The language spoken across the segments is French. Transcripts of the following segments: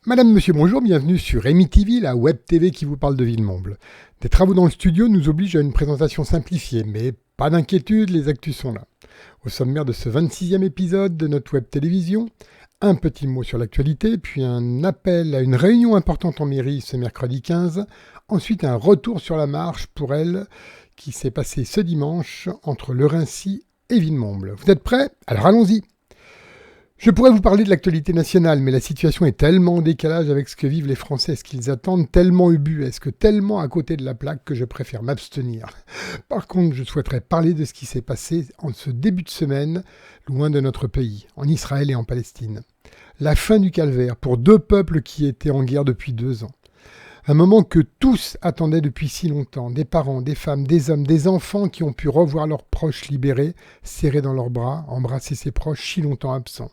Madame, monsieur, bonjour, bienvenue sur Emi TV, la web TV qui vous parle de Villemomble. Des travaux dans le studio nous obligent à une présentation simplifiée, mais pas d'inquiétude, les actus sont là. Au sommaire de ce 26e épisode de notre web télévision, un petit mot sur l'actualité, puis un appel à une réunion importante en mairie ce mercredi 15, ensuite un retour sur la marche pour elle qui s'est passé ce dimanche entre Le Raincy et Villemomble. Vous êtes prêts? Alors allons-y. Je pourrais vous parler de l'actualité nationale, mais la situation est tellement en décalage avec ce que vivent les Français, ce qu'ils attendent, tellement ubuesque, tellement à côté de la plaque que je préfère m'abstenir. Par contre, je souhaiterais parler de ce qui s'est passé en ce début de semaine, loin de notre pays, en Israël et en Palestine. La fin du calvaire pour deux peuples qui étaient en guerre depuis 2 ans. Un moment que tous attendaient depuis si longtemps, des parents, des femmes, des hommes, des enfants qui ont pu revoir leurs proches libérés, serrés dans leurs bras, embrasser ces proches si longtemps absents.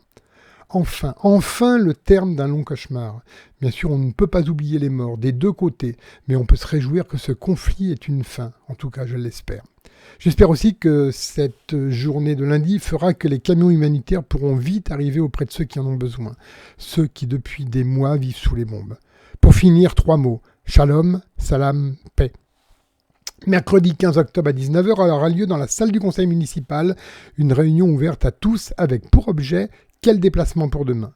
Enfin le terme d'un long cauchemar. Bien sûr, on ne peut pas oublier les morts des deux côtés, mais on peut se réjouir que ce conflit ait une fin. En tout cas, je l'espère. J'espère aussi que cette journée de lundi fera que les camions humanitaires pourront vite arriver auprès de ceux qui en ont besoin, ceux qui depuis des mois vivent sous les bombes. Pour finir, 3 mots. Shalom, salam, paix. Mercredi 15 octobre à 19h aura lieu dans la salle du conseil municipal une réunion ouverte à tous avec pour objet quel déplacement pour demain.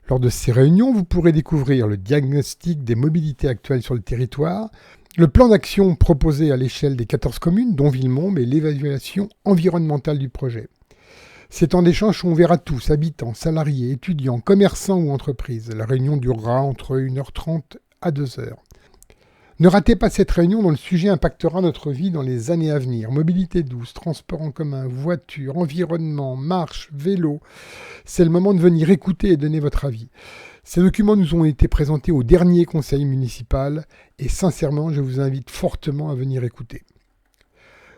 Lors de ces réunions, vous pourrez découvrir le diagnostic des mobilités actuelles sur le territoire, le plan d'action proposé à l'échelle des 14 communes, dont Villemomble, et l'évaluation environnementale du projet. Ces temps d'échange sont ouverts à tous, habitants, salariés, étudiants, commerçants ou entreprises. La réunion durera entre 1h30 à 2h. Ne ratez pas cette réunion dont le sujet impactera notre vie dans les années à venir. Mobilité douce, transport en commun, voiture, environnement, marche, vélo. C'est le moment de venir écouter et donner votre avis. Ces documents nous ont été présentés au dernier conseil municipal et sincèrement, je vous invite fortement à venir écouter.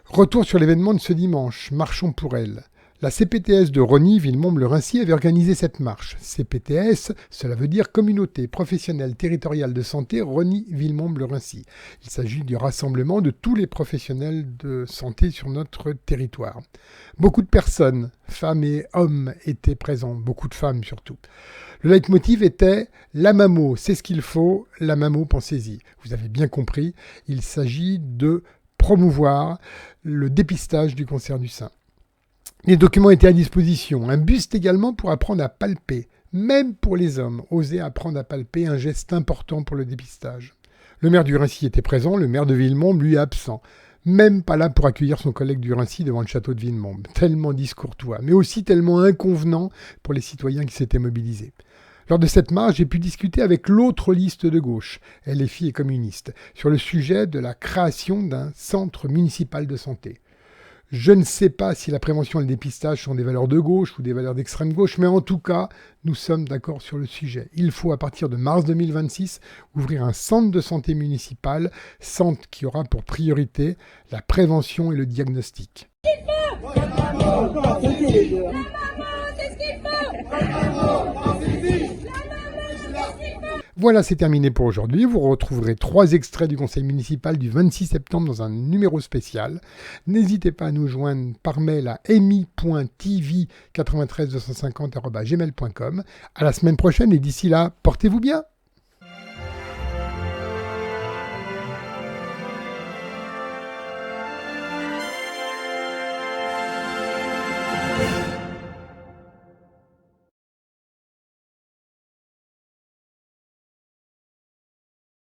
Retour sur l'événement de ce dimanche, Marchons pour elle. La CPTS de Rosny, Villemomble-le-Raincy avait organisé cette marche. CPTS, cela veut dire Communauté professionnelle territoriale de santé Rosny-Villemomble-le-Raincy. Il s'agit du rassemblement de tous les professionnels de santé sur notre territoire. Beaucoup de personnes, femmes et hommes, étaient présents, beaucoup de femmes surtout. Le leitmotiv était « La mammo, c'est ce qu'il faut, la mammo, pensez-y ». Vous avez bien compris, il s'agit de promouvoir le dépistage du cancer du sein. Les documents étaient à disposition. Un buste également pour apprendre à palper. Même pour les hommes, oser apprendre à palper, un geste important pour le dépistage. Le maire du Raincy était présent, le maire de Villemomble, lui, absent. Même pas là pour accueillir son collègue du Raincy devant le château de Villemomble. Tellement discourtois, mais aussi tellement inconvenant pour les citoyens qui s'étaient mobilisés. Lors de cette marche, j'ai pu discuter avec l'autre liste de gauche, LFI et communiste, sur le sujet de la création d'un centre municipal de santé. Je ne sais pas si la prévention et le dépistage sont des valeurs de gauche ou des valeurs d'extrême gauche, mais en tout cas, nous sommes d'accord sur le sujet. Il faut, à partir de mars 2026, ouvrir un centre de santé municipal, centre qui aura pour priorité la prévention et le diagnostic. Voilà, c'est terminé pour aujourd'hui. Vous retrouverez 3 extraits du conseil municipal du 26 septembre dans un numéro spécial. N'hésitez pas à nous joindre par mail à emi.tv93250@gmail.com. À la semaine prochaine et d'ici là, portez-vous bien.